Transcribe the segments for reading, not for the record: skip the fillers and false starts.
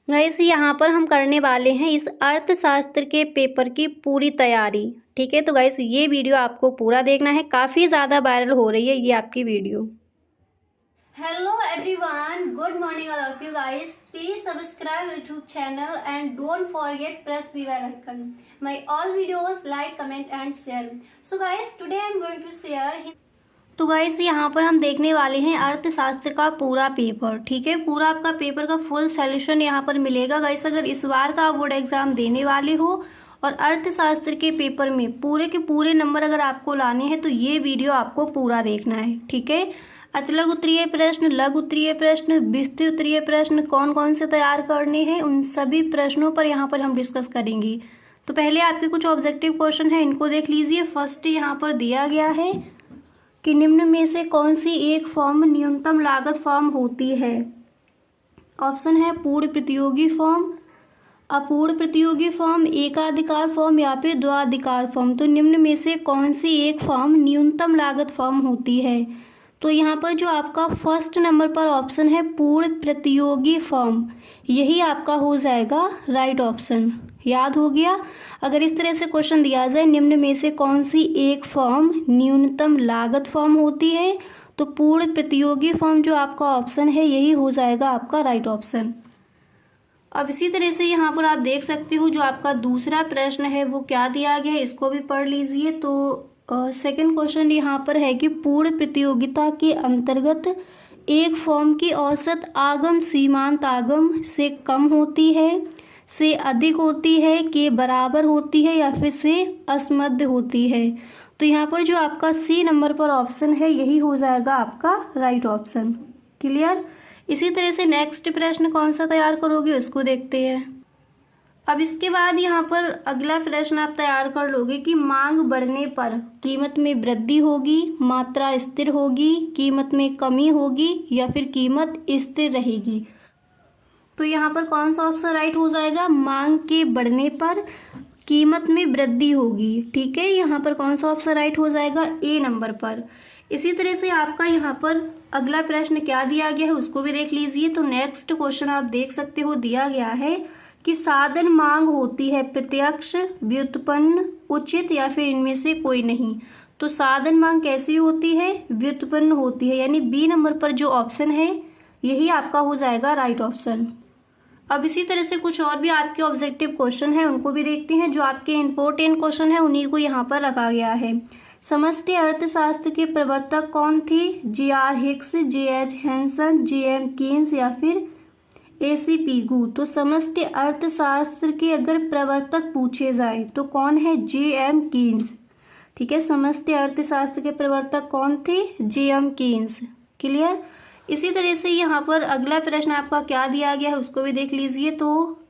Guys यहाँ पर हम करने वाले हैं इस अर्थशास्त्र के पेपर की पूरी तैयारी। ठीक है, तो गाइस ये वीडियो आपको पूरा देखना है, काफ़ी ज़्यादा वायरल हो रही है ये आपकी video. Hello everyone, good morning all of you guys. Please subscribe YouTube channel and don't forget press the bell icon. My all videos like comment and share. So guys today I am going to share. तो guys यहाँ पर हम देखने वाले हैं अर्थशास्त्र का पूरा पेपर। ठीक है, पूरा आपका पेपर का फुल सॉल्यूशन यहाँ पर मिलेगा गाइस। अगर इस बार का बोर्ड एग्जाम देने वाले हो और अर्थशास्त्र के पेपर में पूरे के पूरे नंबर अगर आपको लाने हैं तो ये वीडियो आपको पूरा देखना है। ठीक है, अतलग उत्तरीय प्रश्न, लघु उत्तरीय प्रश्न, विस्तृत उत्तरीय प्रश्न कौन कौन से तैयार करने हैं, उन सभी प्रश्नों पर यहाँ पर हम डिस्कस करेंगे। तो पहले आपके कुछ ऑब्जेक्टिव क्वेश्चन है, इनको देख लीजिए। फर्स्ट यहाँ पर दिया गया है कि निम्न में से कौन सी एक फॉर्म न्यूनतम लागत फॉर्म होती है। ऑप्शन है पूर्ण प्रतियोगी फॉर्म, अपूर्ण प्रतियोगी फॉर्म, एकाधिकार फॉर्म या फिर द्वाधिकार फॉर्म। तो निम्न में से कौन सी एक फॉर्म न्यूनतम लागत फॉर्म होती है। तो यहाँ पर जो आपका फर्स्ट नंबर पर ऑप्शन है पूर्ण प्रतियोगी फॉर्म, यही आपका हो जाएगा राइट ऑप्शन। याद हो गया। अगर इस तरह से क्वेश्चन दिया जाए निम्न में से कौन सी एक फॉर्म न्यूनतम लागत फॉर्म होती है, तो पूर्ण प्रतियोगी फॉर्म जो आपका ऑप्शन है यही हो जाएगा आपका राइट ऑप्शन। अब इसी तरह से यहाँ पर आप देख सकते हो जो आपका दूसरा प्रश्न है वो क्या दिया गया है, इसको भी पढ़ लीजिए। तो सेकंड क्वेश्चन यहाँ पर है कि पूर्ण प्रतियोगिता के अंतर्गत एक फॉर्म की औसत आगम सीमांत आगम से कम होती है, से अधिक होती है, के बराबर होती है या फिर से असमध्य होती है। तो यहाँ पर जो आपका सी नंबर पर ऑप्शन है यही हो जाएगा आपका राइट ऑप्शन। क्लियर। इसी तरह से नेक्स्ट प्रश्न कौन सा तैयार करोगे उसको देखते हैं। अब इसके बाद यहाँ पर अगला प्रश्न आप तैयार कर लोगे कि मांग बढ़ने पर कीमत में वृद्धि होगी, मात्रा स्थिर होगी, कीमत में कमी होगी या फिर कीमत स्थिर रहेगी। तो यहाँ पर कौन सा ऑप्शन राइट हो जाएगा, मांग के बढ़ने पर कीमत में वृद्धि होगी। ठीक है, यहाँ पर कौन सा ऑप्शन राइट हो जाएगा, ए नंबर पर। इसी तरह से आपका यहाँ पर अगला प्रश्न क्या दिया गया है उसको भी देख लीजिए। तो नेक्स्ट क्वेश्चन आप देख सकते हो दिया गया है कि साधन मांग होती है प्रत्यक्ष, व्युत्पन्न, उचित या फिर इनमें से कोई नहीं। तो साधन मांग कैसी होती है, व्युत्पन्न होती है, यानी बी नंबर पर जो ऑप्शन है यही आपका हो जाएगा राइट ऑप्शन। अब इसी तरह से कुछ और भी आपके ऑब्जेक्टिव क्वेश्चन है उनको भी देखते हैं। जो आपके इंपॉर्टेंट क्वेश्चन है उन्हीं को यहाँ पर रखा गया है। समष्टि अर्थशास्त्र के प्रवर्तक कौन थे, J R. Hicks, J H. Hansen, J M. Keynes या फिर ए.सी. पीगू। तो समष्टि अर्थशास्त्र के अगर प्रवर्तक पूछे जाए तो कौन है, जे.एम. कीन्स। ठीक है, समष्टि अर्थशास्त्र के प्रवर्तक कौन थे, जे.एम. कीन्स। क्लियर। इसी तरह से यहाँ पर अगला प्रश्न आपका क्या दिया गया है उसको भी देख लीजिए। तो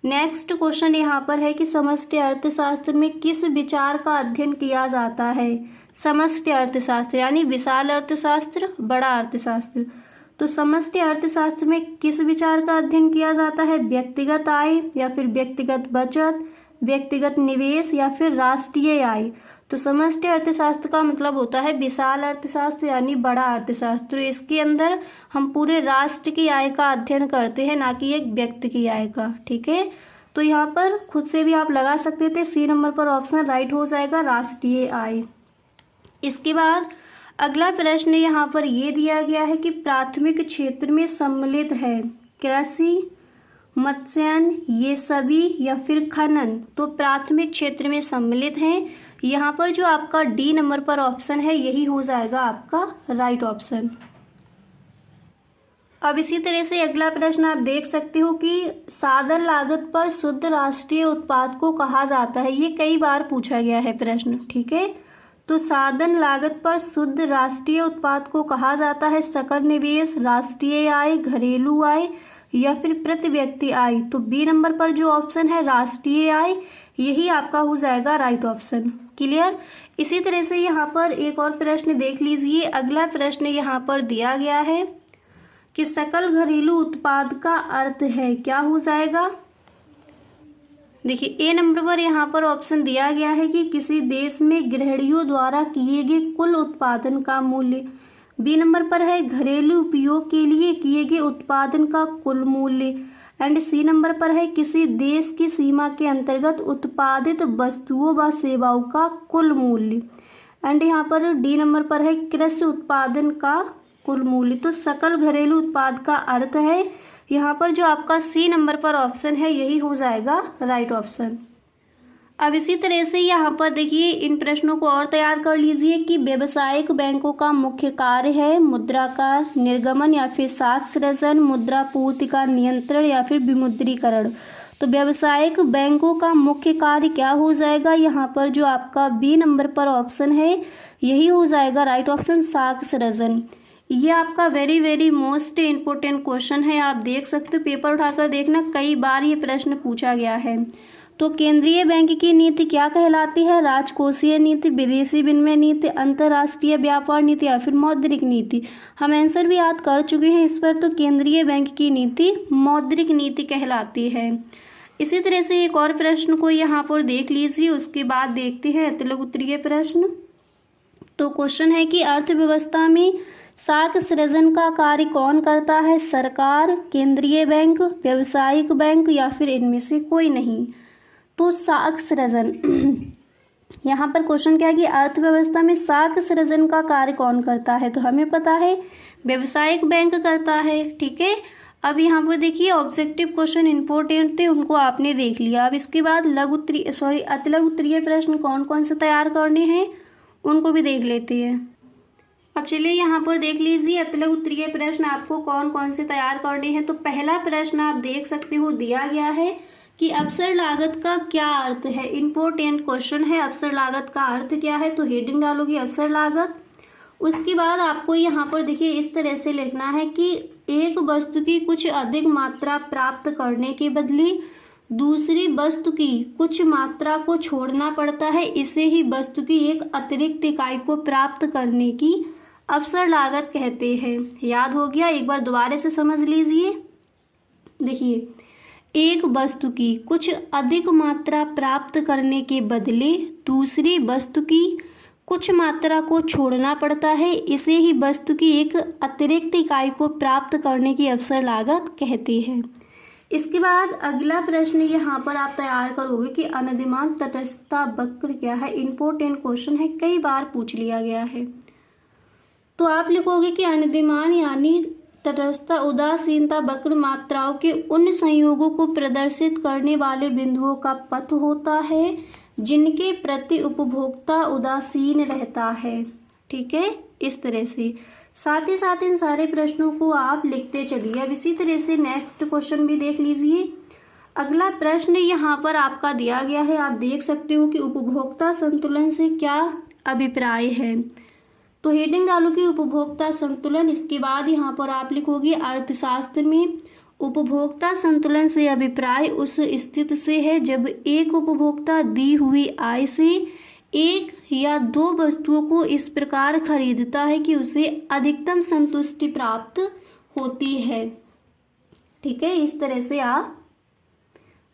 नेक्स्ट क्वेश्चन यहाँ पर है कि समष्टि अर्थशास्त्र में किस विचार का अध्ययन किया जाता है। समष्टि अर्थशास्त्र यानी विशाल अर्थशास्त्र, बड़ा अर्थशास्त्र। तो समष्टि अर्थशास्त्र में किस विचार का अध्ययन किया जाता है, व्यक्तिगत आय या फिर व्यक्तिगत बचत, व्यक्तिगत निवेश या फिर राष्ट्रीय आय। तो समष्टि अर्थशास्त्र का मतलब होता है विशाल अर्थशास्त्र यानी बड़ा अर्थशास्त्र। तो इसके अंदर हम पूरे राष्ट्र की आय का अध्ययन करते हैं, ना कि एक व्यक्ति की आय का। ठीक है, तो यहाँ पर खुद से भी आप लगा सकते थे, सी नंबर पर ऑप्शन राइट हो जाएगा राष्ट्रीय आय। इसके बाद अगला प्रश्न यहाँ पर ये दिया गया है कि प्राथमिक क्षेत्र में सम्मिलित है कृषि, मत्स्यन, ये सभी या फिर खनन। तो प्राथमिक क्षेत्र में सम्मिलित हैं, यहाँ पर जो आपका डी नंबर पर ऑप्शन है यही हो जाएगा आपका राइट ऑप्शन। अब इसी तरह से अगला प्रश्न आप देख सकते हो कि साधन लागत पर शुद्ध राष्ट्रीय उत्पाद को कहा जाता है। ये कई बार पूछा गया है प्रश्न। ठीक है, तो साधन लागत पर शुद्ध राष्ट्रीय उत्पाद को कहा जाता है सकल निवेश, राष्ट्रीय आय, घरेलू आय या फिर प्रति व्यक्ति आय। तो बी नंबर पर जो ऑप्शन है राष्ट्रीय आय यही आपका हो जाएगा राइट ऑप्शन। क्लियर। इसी तरह से यहाँ पर एक और प्रश्न देख लीजिए। अगला प्रश्न यहाँ पर दिया गया है कि सकल घरेलू उत्पाद का अर्थ है, क्या हो जाएगा। देखिए ए नंबर पर यहाँ पर ऑप्शन दिया गया है कि किसी देश में गृहिणियों द्वारा किए गए कुल उत्पादन का मूल्य। बी नंबर पर है घरेलू उपयोग के लिए किए गए उत्पादन का कुल मूल्य। एंड सी नंबर पर है किसी देश की सीमा के अंतर्गत उत्पादित वस्तुओं व सेवाओं का कुल मूल्य। एंड यहाँ पर डी नंबर पर है कृषि उत्पादन का कुल मूल्य। तो सकल घरेलू उत्पाद का अर्थ है यहाँ पर जो आपका सी नंबर पर ऑप्शन है यही हो जाएगा राइट ऑप्शन। अब इसी तरह से यहाँ पर देखिए इन प्रश्नों को और तैयार कर लीजिए कि व्यावसायिक बैंकों का मुख्य कार्य है मुद्रा का निर्गमन या फिर साख सृजन, मुद्रा पूर्ति का नियंत्रण या फिर विमुद्रीकरण। तो व्यावसायिक बैंकों का मुख्य कार्य क्या हो जाएगा, यहाँ पर जो आपका बी नंबर पर ऑप्शन है यही हो जाएगा राइट ऑप्शन, साख सृजन। ये आपका वेरी मोस्ट इम्पोर्टेंट क्वेश्चन है, आप देख सकते हो, पेपर उठाकर देखना, कई बार ये प्रश्न पूछा गया है। तो केंद्रीय बैंक की नीति क्या कहलाती है, राजकोषीय नीति, विदेशी विनिमय नीति, अंतर्राष्ट्रीय व्यापार नीति या फिर मौद्रिक नीति। हम आंसर भी याद कर चुके हैं इस पर, तो केंद्रीय बैंक की नीति मौद्रिक नीति कहलाती है। इसी तरह से एक और प्रश्न को यहाँ पर देख लीजिए, उसके बाद देखते हैं अतिलघु उत्तरीय प्रश्न। तो क्वेश्चन है कि अर्थव्यवस्था में साख सृजन का कार्य कौन करता है, सरकार, केंद्रीय बैंक, व्यावसायिक बैंक या फिर इनमें से कोई नहीं। तो साख सृजन यहाँ पर क्वेश्चन क्या है कि अर्थव्यवस्था में साख सृजन का कार्य कौन करता है, तो हमें पता है व्यावसायिक बैंक करता है। ठीक है, अब यहाँ पर देखिए ऑब्जेक्टिव क्वेश्चन इंपॉर्टेंट थे, उनको आपने देख लिया। अब इसके बाद अतिलघु उत्तरीय प्रश्न कौन कौन से तैयार करने हैं उनको भी देख लेते हैं। अब चलिए यहाँ पर देख लीजिए अतिलघु उत्तरीय प्रश्न आपको कौन कौन से तैयार करने हैं। तो पहला प्रश्न आप देख सकते हो दिया गया है कि अवसर लागत का क्या अर्थ है, इंपॉर्टेंट क्वेश्चन है। अवसर लागत का अर्थ क्या है, तो हेडिंग डालोगी अवसर लागत। उसके बाद आपको यहाँ पर देखिए इस तरह से लिखना है कि एक वस्तु की कुछ अधिक मात्रा प्राप्त करने के बदले दूसरी वस्तु की कुछ मात्रा को छोड़ना पड़ता है, इसे ही वस्तु की एक अतिरिक्त इकाई को प्राप्त करने की अवसर लागत कहते हैं। याद हो गया, एक बार दोबारा से समझ लीजिए। देखिए एक वस्तु की कुछ अधिक मात्रा प्राप्त करने के बदले दूसरी वस्तु की कुछ मात्रा को छोड़ना पड़ता है, इसे ही वस्तु की एक अतिरिक्त इकाई को प्राप्त करने की अवसर लागत कहते हैं। इसके बाद अगला प्रश्न यहाँ पर आप तैयार करोगे कि अनधिमान तटस्थता वक्र क्या है, इंपॉर्टेंट क्वेश्चन है, कई बार पूछ लिया गया है। तो आप लिखोगे कि अनधिमान यानी तटस्थता उदासीनता वक्र मात्राओं के उन संयोगों को प्रदर्शित करने वाले बिंदुओं का पथ होता है जिनके प्रति उपभोक्ता उदासीन रहता है। ठीक है, इस तरह से साथ ही साथ इन सारे प्रश्नों को आप लिखते चलिए। अब इसी तरह से नेक्स्ट क्वेश्चन भी देख लीजिए। अगला प्रश्न यहाँ पर आपका दिया गया है, आप देख सकते हो कि उपभोक्ता संतुलन से क्या अभिप्राय है। तो हेडिंग डालो कि उपभोक्ता संतुलन। इसके बाद यहाँ पर आप लिखोगे अर्थशास्त्र में उपभोक्ता संतुलन से अभिप्राय उस स्थिति से है जब एक उपभोक्ता दी हुई आय से एक या दो वस्तुओं को इस प्रकार खरीदता है कि उसे अधिकतम संतुष्टि प्राप्त होती है। ठीक है, इस तरह से आप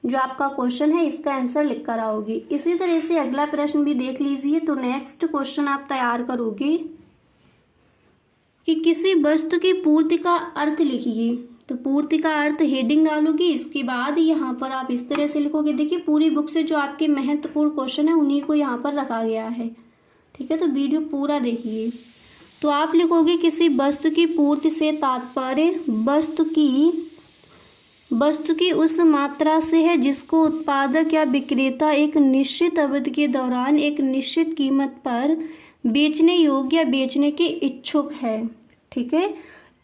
जो आपका क्वेश्चन है इसका आंसर लिख कर आओगे। इसी तरह से अगला प्रश्न भी देख लीजिए। तो नेक्स्ट क्वेश्चन आप तैयार करोगे कि किसी वस्तु की पूर्ति का अर्थ लिखिए। तो पूर्ति का अर्थ हेडिंग डालोगे। इसके बाद यहाँ पर आप इस तरह से लिखोगे। देखिए पूरी बुक से जो आपके महत्वपूर्ण क्वेश्चन है उन्हीं को यहाँ पर रखा गया है। ठीक है, तो वीडियो पूरा देखिए। तो आप लिखोगे किसी वस्तु की पूर्ति से तात्पर्य वस्तु की उस मात्रा से है जिसको उत्पादक या विक्रेता एक निश्चित अवधि के दौरान एक निश्चित कीमत पर बेचने योग्य या बेचने के इच्छुक है। ठीक है,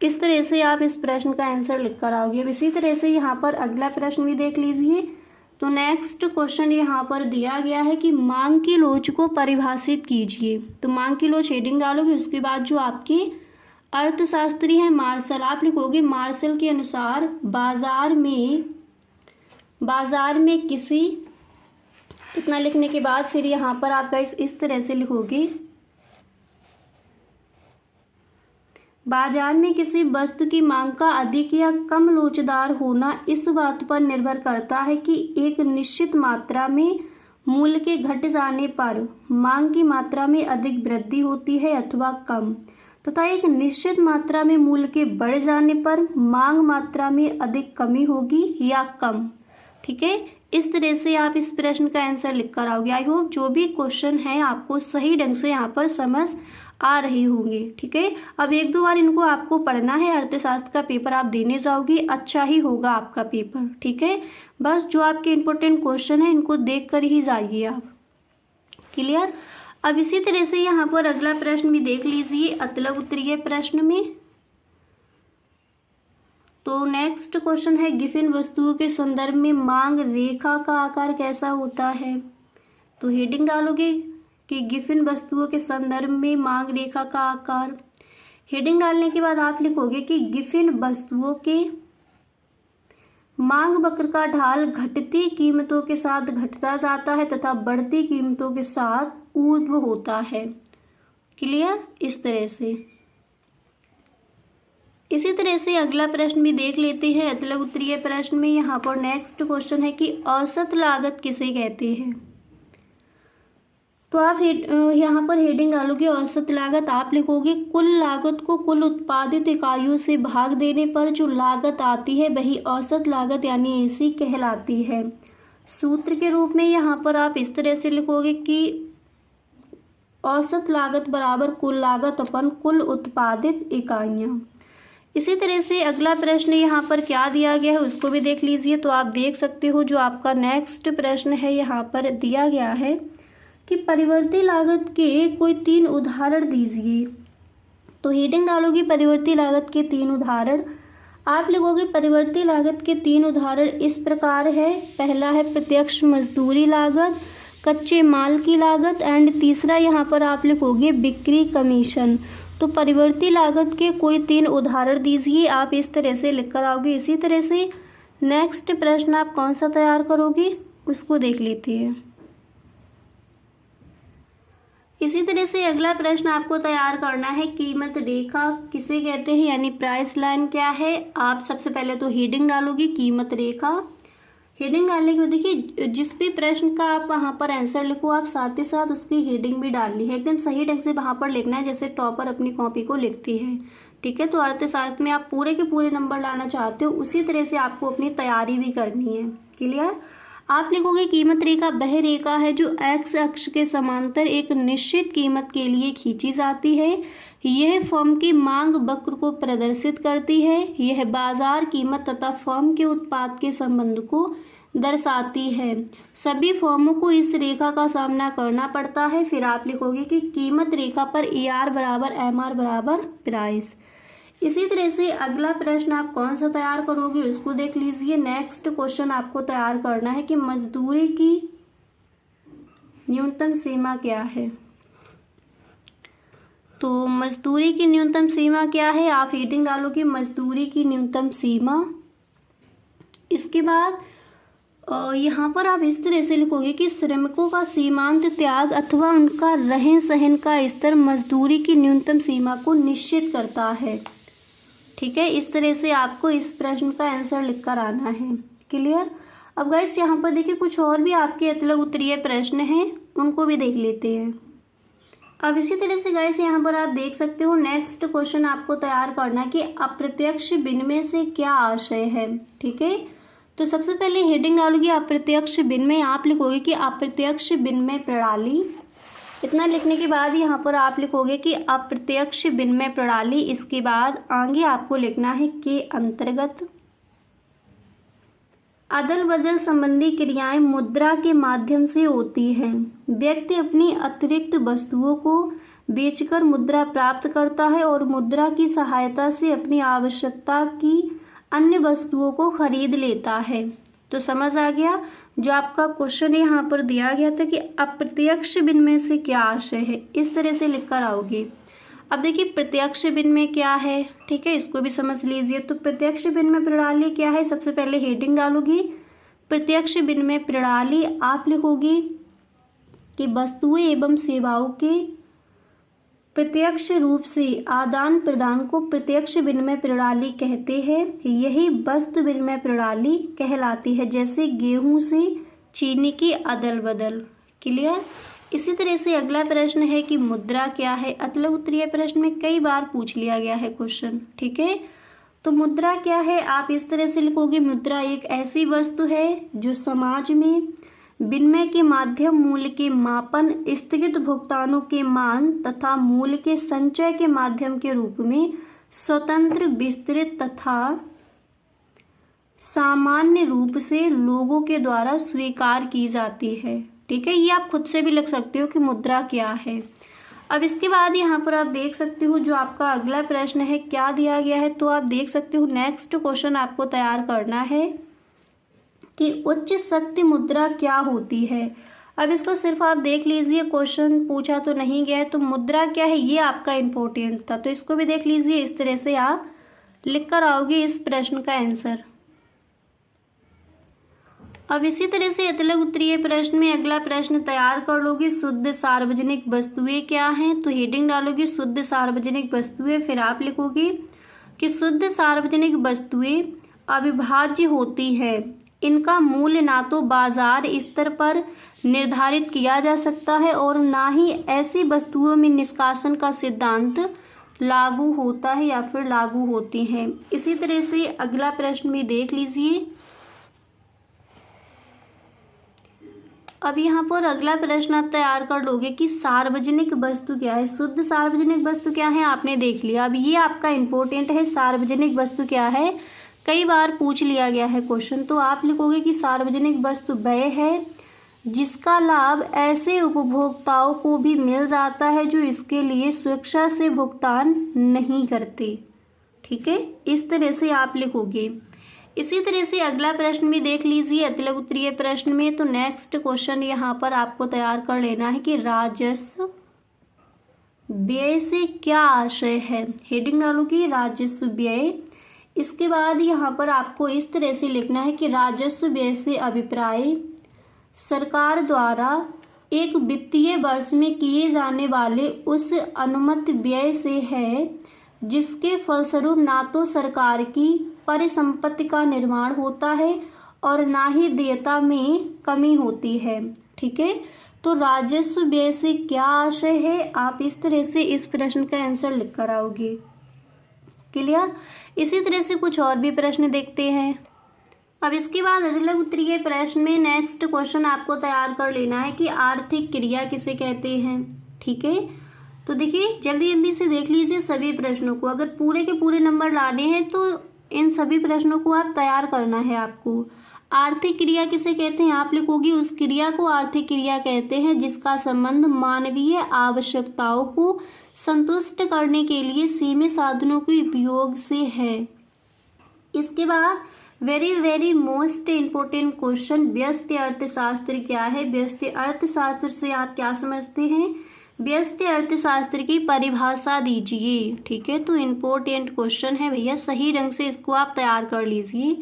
इस तरह से आप इस प्रश्न का आंसर लिख कर आओगे। अब इसी तरह से यहाँ पर अगला प्रश्न भी देख लीजिए। तो नेक्स्ट क्वेश्चन यहाँ पर दिया गया है कि मांग की लोच को परिभाषित कीजिए। तो मांग की लोच हेडिंग डालोगे। उसके बाद जो आपकी अर्थशास्त्री है मार्शल, आप लिखोगे मार्शल के अनुसार बाजार में किसी, इतना लिखने के बाद फिर यहाँ पर आपका इस तरह से लिखोगे बाजार में किसी वस्तु की मांग का अधिक या कम लोचदार होना इस बात पर निर्भर करता है कि एक निश्चित मात्रा में मूल्य के घट जाने पर मांग की मात्रा में अधिक वृद्धि होती है अथवा कम। तथा एक निश्चित मात्रा में मूल्य के बढ़ जाने पर मांग मात्रा में अधिक कमी होगी या कम। ठीक है, इस तरह से आप इस प्रश्न का आंसर लिख कर आओगे। आई होप जो भी क्वेश्चन है आपको सही ढंग से यहाँ पर समझ आ रही होंगी। ठीक है, अब एक दो बार इनको आपको पढ़ना है। अर्थशास्त्र का पेपर आप देने जाओगे, अच्छा ही होगा आपका पेपर। ठीक है, बस जो आपके इम्पोर्टेंट क्वेश्चन है इनको देख कर ही जाइए आप। क्लियर। अब इसी तरह से यहाँ पर अगला प्रश्न भी देख लीजिए अतलग उत्तरीय प्रश्न में। तो नेक्स्ट क्वेश्चन है गिवन वस्तुओं के संदर्भ में मांग रेखा का आकार कैसा होता है। तो हेडिंग डालोगे कि गिवन वस्तुओं के संदर्भ में मांग रेखा का आकार। हेडिंग डालने के बाद आप लिखोगे कि गिवन वस्तुओं के मांग वक्र का ढाल घटती कीमतों के साथ घटता जाता है तथा बढ़ती कीमतों के साथ ऊर्ध्व होता है। क्लियर। इस तरह से इसी तरह से अगला प्रश्न भी देख लेते हैं अतलग उत्तरीय प्रश्न में। यहाँ पर नेक्स्ट क्वेश्चन है कि औसत लागत किसे कहते हैं। तो आप यहाँ पर हेडिंग डालोगे औसत लागत। आप लिखोगे कुल लागत को कुल उत्पादित इकाइयों से भाग देने पर जो लागत आती है वही औसत लागत यानी एसी कहलाती है। सूत्र के रूप में यहाँ पर आप इस तरह से लिखोगे कि औसत लागत बराबर कुल लागत अपन कुल उत्पादित इकाइयाँ। इसी तरह से अगला प्रश्न यहाँ पर क्या दिया गया है उसको भी देख लीजिए। तो आप देख सकते हो जो आपका नेक्स्ट प्रश्न है यहाँ पर दिया गया है कि परिवर्ती लागत के कोई 3 उदाहरण दीजिए। तो हेडिंग डालोगी परिवर्ती लागत के 3 उदाहरण। आप लिखोगे परिवर्ती लागत के 3 उदाहरण इस प्रकार है। पहला है प्रत्यक्ष मजदूरी लागत, कच्चे माल की लागत एंड तीसरा यहाँ पर आप लिखोगे बिक्री कमीशन। तो परिवर्ती लागत के कोई 3 उदाहरण दीजिए। आप इस तरह से लिख कर आओगे। इसी तरह से नेक्स्ट प्रश्न आप कौन सा तैयार करोगे उसको देख लेते हैं। इसी तरह से अगला प्रश्न आपको तैयार करना है कीमत रेखा किसे कहते हैं यानी प्राइस लाइन क्या है। आप सबसे पहले तो हेडिंग डालोगे कीमत रेखा। हेडिंग डालने के बाद देखिए जिस भी प्रश्न का आप वहाँ पर आंसर लिखो आप साथ ही साथ उसकी हेडिंग भी डालनी है। एकदम सही ढंग से वहाँ पर लिखना है जैसे टॉपर अपनी कॉपी को लिखती है। ठीक है, तो अर्थशास्त्र में आप पूरे के पूरे नंबर लाना चाहते हो उसी तरह से आपको अपनी तैयारी भी करनी है। क्लियर। आप लिखोगे कीमत रेखा वह रेखा है जो एक्स अक्ष के समांतर एक निश्चित कीमत के लिए खींची जाती है। यह फर्म की मांग वक्र को प्रदर्शित करती है। यह बाजार कीमत तथा फर्म के उत्पाद के संबंध को दर्शाती है। सभी फर्मों को इस रेखा का सामना करना पड़ता है। फिर आप लिखोगे कि कीमत रेखा पर ER बराबर MR बराबर प्राइस। इसी तरह से अगला प्रश्न आप कौन सा तैयार करोगे उसको देख लीजिए। नेक्स्ट क्वेश्चन आपको तैयार करना है कि मजदूरी की न्यूनतम सीमा क्या है। तो मजदूरी की न्यूनतम सीमा क्या है आप हेडिंग डालोगे मजदूरी की न्यूनतम सीमा। इसके बाद यहाँ पर आप इस तरह से लिखोगे कि श्रमिकों का सीमांत त्याग अथवा उनका रहन सहन का स्तर मजदूरी की न्यूनतम सीमा को निश्चित करता है। ठीक है, इस तरह से आपको इस प्रश्न का आंसर लिख कर आना है। क्लियर। अब गाइस यहाँ पर देखिए कुछ और भी आपके अतलग उत्तरीय प्रश्न हैं उनको भी देख लेते हैं। अब इसी तरह से गाइस यहाँ पर आप देख सकते हो नेक्स्ट क्वेश्चन आपको तैयार करना कि अप्रत्यक्ष विनिमय से क्या आशय है। ठीक है, तो सबसे पहले हेडिंग डालोगे अप्रत्यक्ष विनिमय। आप लिखोगे कि अप्रत्यक्ष विनिमय प्रणाली। इतना लिखने के बाद यहाँ पर आप लिखोगे कि अप्रत्यक्ष विनिमय प्रणाली। इसके बाद आगे आपको लिखना है के अंतर्गत अदल बदल संबंधी क्रियाएं मुद्रा के माध्यम से होती हैं। व्यक्ति अपनी अतिरिक्त वस्तुओं को बेचकर मुद्रा प्राप्त करता है और मुद्रा की सहायता से अपनी आवश्यकता की अन्य वस्तुओं को खरीद लेता है। तो समझ आ गया जो आपका क्वेश्चन यहाँ पर दिया गया था कि अप्रत्यक्ष विनिमय से क्या आशय है। इस तरह से लिख कर आओगे। अब देखिए प्रत्यक्ष विनिमय क्या है। ठीक है, इसको भी समझ लीजिए। तो प्रत्यक्ष विनिमय प्रणाली क्या है सबसे पहले हेडिंग डालोगी प्रत्यक्ष विनिमय प्रणाली। आप लिखोगी कि वस्तुएं एवं सेवाओं के प्रत्यक्ष रूप से आदान प्रदान को प्रत्यक्ष विनिमय प्रणाली कहते हैं। यही वस्तु विनिमय प्रणाली कहलाती है, जैसे गेहूं से चीनी की अदल बदल। क्लियर। इसी तरह से अगला प्रश्न है कि मुद्रा क्या है। अतल उत्तरीय प्रश्न में कई बार पूछ लिया गया है क्वेश्चन, ठीक है। तो मुद्रा क्या है, आप इस तरह से लिखोगे, मुद्रा एक ऐसी वस्तु है जो समाज में विनिमय के माध्यम, मूल्य के मापन, स्थगित भुगतानों के मान तथा मूल्य के संचय के माध्यम के रूप में स्वतंत्र, विस्तृत तथा सामान्य रूप से लोगों के द्वारा स्वीकार की जाती है, ठीक है। ये आप खुद से भी लिख सकते हो कि मुद्रा क्या है। अब इसके बाद यहाँ पर आप देख सकते हो जो आपका अगला प्रश्न है क्या दिया गया है। तो आप देख सकते हो नेक्स्ट क्वेश्चन आपको तैयार करना है कि उच्च शक्ति मुद्रा क्या होती है। अब इसको सिर्फ आप देख लीजिए, क्वेश्चन पूछा तो नहीं गया है, तो मुद्रा क्या है ये आपका इम्पोर्टेंट था, तो इसको भी देख लीजिए। इस तरह से आप लिख कर आओगे इस प्रश्न का आंसर। अब इसी तरह से अतल उत्तरीय प्रश्न में अगला प्रश्न तैयार कर लोगे, शुद्ध सार्वजनिक वस्तुएं क्या हैं। तो हेडिंग डालोगे शुद्ध सार्वजनिक वस्तुएं, फिर आप लिखोगे कि शुद्ध सार्वजनिक वस्तुएं अविभाज्य होती है, इनका मूल्य ना तो बाजार स्तर पर निर्धारित किया जा सकता है और ना ही ऐसी वस्तुओं में निष्कासन का सिद्धांत लागू होता है या फिर लागू होती हैं। इसी तरह से अगला प्रश्न भी देख लीजिए। अब यहाँ पर अगला प्रश्न आप तैयार कर लोगे कि सार्वजनिक वस्तु क्या है। शुद्ध सार्वजनिक वस्तु क्या है आपने देख लिया। अब ये आपका इम्पोर्टेंट है, सार्वजनिक वस्तु क्या है, कई बार पूछ लिया गया है क्वेश्चन। तो आप लिखोगे कि सार्वजनिक वस्तु वह है जिसका लाभ ऐसे उपभोक्ताओं को भी मिल जाता है जो इसके लिए स्वेच्छा से भुगतान नहीं करते, ठीक है। इस तरह से आप लिखोगे। इसी तरह से अगला प्रश्न भी देख लीजिए अतल उत्तरीय प्रश्न में। तो नेक्स्ट क्वेश्चन यहाँ पर आपको तैयार कर लेना है कि राजस्व व्यय से क्या आशय है। हेडिंग डालोगी राजस्व व्यय। इसके बाद यहाँ पर आपको इस तरह से लिखना है कि राजस्व व्यय से अभिप्राय सरकार द्वारा एक वित्तीय वर्ष में किए जाने वाले उस अनुमत व्यय से है जिसके फलस्वरूप ना तो सरकार की परिसंपत्ति का निर्माण होता है और ना ही देयता में कमी होती है, ठीक है। तो राजस्व व्यय से क्या आशय है, आप इस तरह से इस प्रश्न का आंसर लिख कर आओगे। क्लियर। इसी तरह से कुछ और भी प्रश्न देखते हैं। अब इसके बाद अतल उत्तरीय प्रश्न में नेक्स्ट क्वेश्चन आपको तैयार कर लेना है कि आर्थिक क्रिया किसे कहते हैं, ठीक है। तो देखिए जल्दी जल्दी से देख लीजिए सभी प्रश्नों को, अगर पूरे के पूरे नंबर लाने हैं तो इन सभी प्रश्नों को आप तैयार करना है आपको। आर्थिक क्रिया किसे कहते हैं, आप लिखोगी उस क्रिया को आर्थिक क्रिया कहते हैं जिसका संबंध मानवीय आवश्यकताओं को संतुष्ट करने के लिए सीमित साधनों के उपयोग से है। इसके बाद वेरी मोस्ट इम्पोर्टेंट क्वेश्चन, व्यष्टि अर्थशास्त्र क्या है। व्यष्टि अर्थशास्त्र से आप क्या समझते हैं, व्यष्टि अर्थशास्त्र की परिभाषा दीजिए, ठीक है। तो इम्पोर्टेंट क्वेश्चन है भैया, सही ढंग से इसको आप तैयार कर लीजिए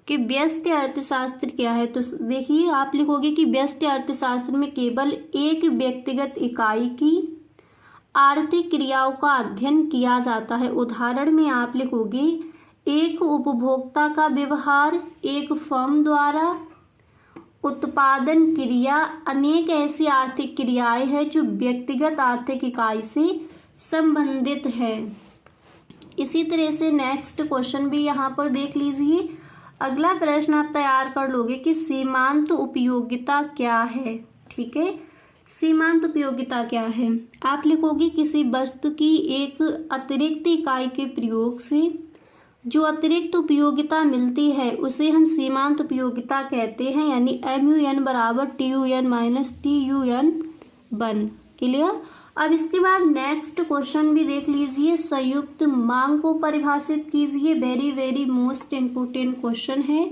कि व्यष्टि अर्थशास्त्र क्या है। तो देखिए आप लिखोगे कि व्यष्टि अर्थशास्त्र में केवल एक व्यक्तिगत इकाई की आर्थिक क्रियाओं का अध्ययन किया जाता है। उदाहरण में आप लिखोगे एक उपभोक्ता का व्यवहार, एक फर्म द्वारा उत्पादन क्रिया, अनेक ऐसी आर्थिक क्रियाएं हैं जो व्यक्तिगत आर्थिक इकाई से संबंधित है। इसी तरह से नेक्स्ट क्वेश्चन भी यहाँ पर देख लीजिए। अगला प्रश्न आप तैयार कर लोगे कि सीमांत उपयोगिता क्या है, ठीक है। सीमांत उपयोगिता क्या है, आप लिखोगे किसी वस्तु की एक अतिरिक्त इकाई के प्रयोग से जो अतिरिक्त उपयोगिता मिलती है उसे हम सीमांत उपयोगिता कहते हैं, यानी MUN बराबर TUN माइनस TUN1। क्लियर। अब इसके बाद नेक्स्ट क्वेश्चन भी देख लीजिए, संयुक्त मांग को परिभाषित कीजिए। वेरी मोस्ट इम्पोर्टेंट क्वेश्चन है।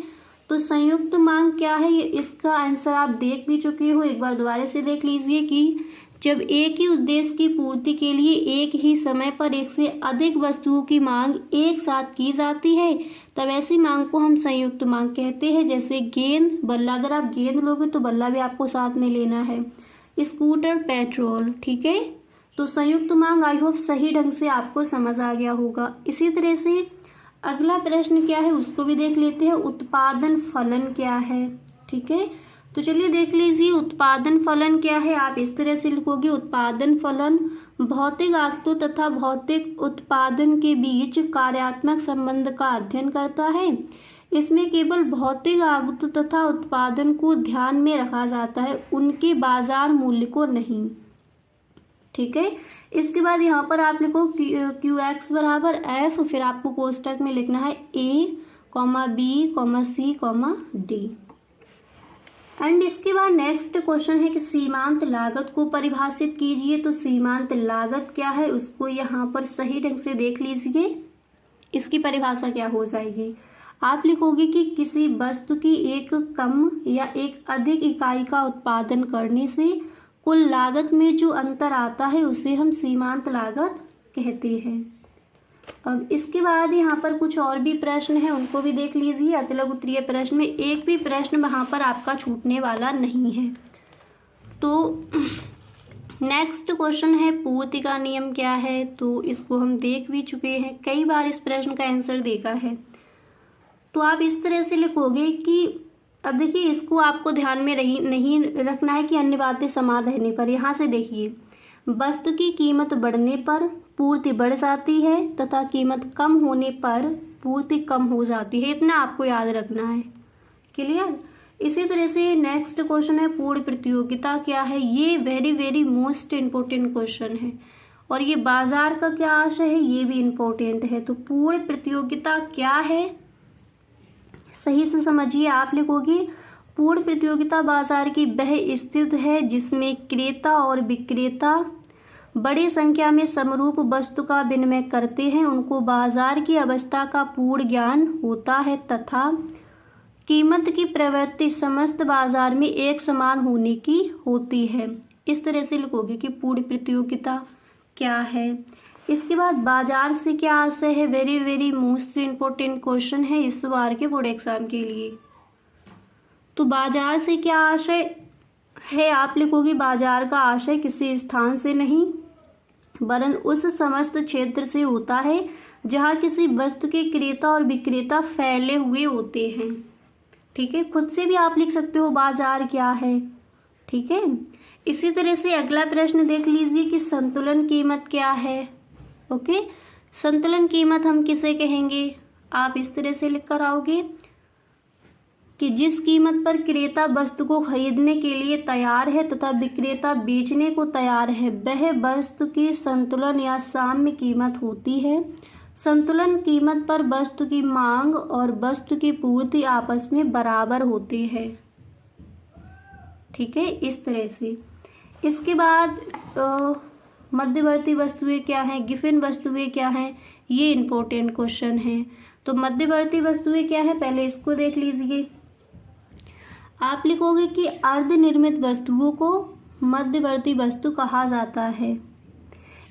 तो संयुक्त मांग क्या है, ये इसका आंसर आप देख भी चुके हो, एक बार दोबारा से देख लीजिए कि जब एक ही उद्देश्य की पूर्ति के लिए एक ही समय पर एक से अधिक वस्तुओं की मांग एक साथ की जाती है तब ऐसी मांग को हम संयुक्त मांग कहते हैं। जैसे गेंद, बल्ला, अगर आप गेंद लोगे तो बल्ला भी आपको साथ में लेना है, स्कूटर, पेट्रोल, ठीक है। तो संयुक्त मांग आई होप सही ढंग से आपको समझ आ गया होगा। इसी तरह से अगला प्रश्न क्या है उसको भी देख लेते हैं, उत्पादन फलन क्या है, ठीक है। तो चलिए देख लीजिए उत्पादन फलन क्या है। आप इस तरह से लिखोगे, उत्पादन फलन भौतिक आगतों तथा भौतिक उत्पादन के बीच कार्यात्मक संबंध का अध्ययन करता है। इसमें केवल भौतिक आगतों तथा उत्पादन को ध्यान में रखा जाता है, उनके बाजार मूल्य को नहीं। ठीक है, इसके बाद यहाँ पर आप लिखो क्यू एक्स बराबर एफ, फिर आपको कोष्टक में लिखना है A comma B comma C comma D. And इसके बाद नेक्स्ट क्वेश्चन है कि सीमांत लागत को परिभाषित कीजिए। तो सीमांत लागत क्या है उसको यहाँ पर सही ढंग से देख लीजिए। इसकी परिभाषा क्या हो जाएगी, आप लिखोगे कि किसी वस्तु की एक कम या एक अधिक इकाई का उत्पादन करने से कुल लागत में जो अंतर आता है उसे हम सीमांत लागत कहते हैं। अब इसके बाद यहाँ पर कुछ और भी प्रश्न हैं, उनको भी देख लीजिए। अतिलघु उत्तरीय प्रश्न में एक भी प्रश्न वहाँ पर आपका छूटने वाला नहीं है। तो नेक्स्ट क्वेश्चन है पूर्ति का नियम क्या है। तो इसको हम देख भी चुके हैं, कई बार इस प्रश्न का आंसर देखा है। तो आप इस तरह से लिखोगे कि अब देखिए इसको आपको ध्यान में नहीं रखना है कि अन्य बातें समान रहने पर। यहाँ से देखिए, वस्तु की कीमत बढ़ने पर पूर्ति बढ़ जाती है तथा कीमत कम होने पर पूर्ति कम हो जाती है, इतना आपको याद रखना है। क्लियर। इसी तरह से नेक्स्ट क्वेश्चन है पूर्ण प्रतियोगिता क्या है। ये very very most important question है और ये बाजार का क्या आशय है ये भी इम्पोर्टेंट है। तो पूर्ण प्रतियोगिता क्या है सही से समझिए। आप लिखोगे पूर्ण प्रतियोगिता बाजार की वह स्थिति है जिसमें क्रेता और विक्रेता बड़ी संख्या में समरूप वस्तु का विनिमय करते हैं, उनको बाजार की अवस्था का पूर्ण ज्ञान होता है तथा कीमत की प्रवृत्ति समस्त बाजार में एक समान होने की होती है। इस तरह से लिखोगे कि पूर्ण प्रतियोगिता क्या है। इसके बाद बाजार से क्या आशय है, very very most important question है इस बार के बोर्ड एग्जाम के लिए। तो बाजार से क्या आशय है, आप लिखोगे बाजार का आशय किसी स्थान से नहीं वरन उस समस्त क्षेत्र से होता है जहाँ किसी वस्तु के क्रेता और विक्रेता फैले हुए होते हैं। ठीक है, खुद से भी आप लिख सकते हो बाजार क्या है। ठीक है, इसी तरह से अगला प्रश्न देख लीजिए कि संतुलन कीमत क्या है। ओके, संतुलन कीमत हम किसे कहेंगे, आप इस तरह से लिख कर आओगे कि जिस कीमत पर क्रेता वस्तु को खरीदने के लिए तैयार है तथा विक्रेता बेचने को तैयार है वह वस्तु की संतुलन या साम्य कीमत होती है। संतुलन कीमत पर वस्तु की मांग और वस्तु की पूर्ति आपस में बराबर होती है। ठीक है, इस तरह से। इसके बाद मध्यवर्ती वस्तुएं क्या हैं, गिफिन वस्तुएं क्या हैं, ये इम्पोर्टेंट क्वेश्चन है। तो मध्यवर्ती वस्तुएं क्या है पहले इसको देख लीजिए। आप लिखोगे कि अर्धनिर्मित वस्तुओं को मध्यवर्ती वस्तु कहा जाता है।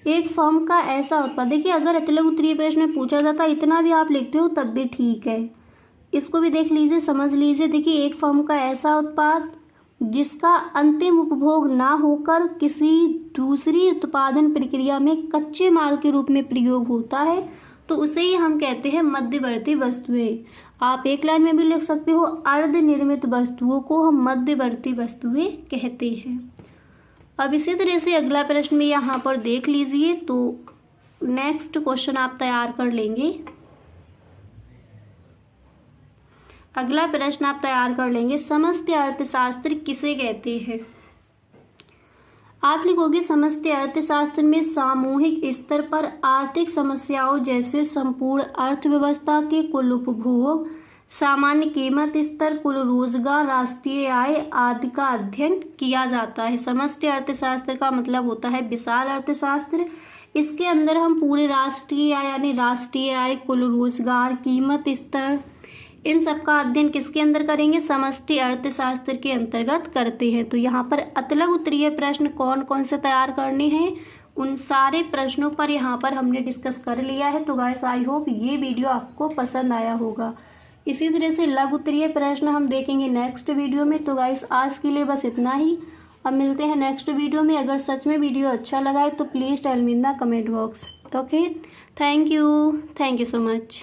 एक फर्म का ऐसा उत्पाद, देखिए अगर अतिलघु उत्तरीय प्रश्न में पूछा जाता इतना भी आप लिखते हो तब भी ठीक है, इसको भी देख लीजिए समझ लीजिए। देखिए एक फर्म का ऐसा उत्पाद जिसका अंतिम उपभोग ना होकर किसी दूसरी उत्पादन प्रक्रिया में कच्चे माल के रूप में प्रयोग होता है तो उसे ही हम कहते हैं मध्यवर्ती वस्तुएं। आप एक लाइन में भी लिख सकते हो अर्धनिर्मित वस्तुओं को हम मध्यवर्ती वस्तुएं कहते हैं। अब इसी तरह से अगला प्रश्न में यहाँ पर देख लीजिए। तो नेक्स्ट क्वेश्चन आप तैयार कर लेंगे, अगला प्रश्न आप तैयार कर लेंगे, समष्टि अर्थशास्त्र किसे कहते हैं। आप लिखोगे समष्टि अर्थशास्त्र में सामूहिक स्तर पर आर्थिक समस्याओं जैसे संपूर्ण अर्थव्यवस्था के कुल उपभोग, सामान्य कीमत स्तर, कुल रोजगार, राष्ट्रीय आय आदि का अध्ययन किया जाता है। समष्टि अर्थशास्त्र का मतलब होता है विशाल अर्थशास्त्र। इसके अंदर हम पूरे राष्ट्रीय आय यानी राष्ट्रीय आय, कुल रोजगार, कीमत स्तर, इन सब का अध्ययन किसके अंदर करेंगे, समष्टि अर्थशास्त्र के अंतर्गत करते हैं। तो यहाँ पर अतिलघु उत्तरीय प्रश्न कौन कौन से तैयार करने हैं उन सारे प्रश्नों पर यहाँ पर हमने डिस्कस कर लिया है। तो गाइस आई होप ये वीडियो आपको पसंद आया होगा। इसी तरह से लघु उत्तरीय प्रश्न हम देखेंगे नेक्स्ट वीडियो में। तो गाइस आज के लिए बस इतना ही, अब मिलते हैं नेक्स्ट वीडियो में। अगर सच में वीडियो अच्छा लगा है तो please tell me in the comment box. Okay, thank you so much.